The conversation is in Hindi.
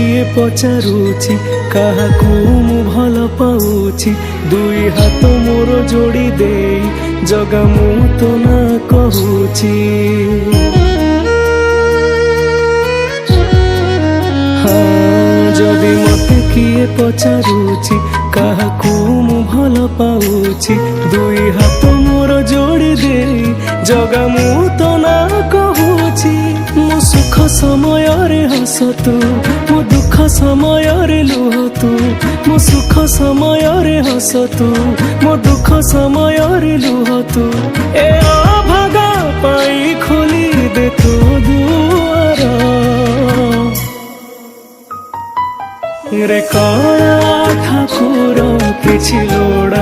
किए पचारुची काहाकू मु भल पाउची दुई हाथ मोर जोड़ी दे जगा मु तो ना कहूची जदि मते किए पचारुची काहाकू मु भल पाउची दुई हाथ मोर जोड़ी दे जगा मु तो ना कहूची मो सुख समय रे हस तू मो दुख समय रे लुह तू मो सुख समय रे हस तू मो दुख समय रे लुह तू ए अभागा पाई खोली दे तू दुआर रे कला ठाकुर किछि लोड़ा।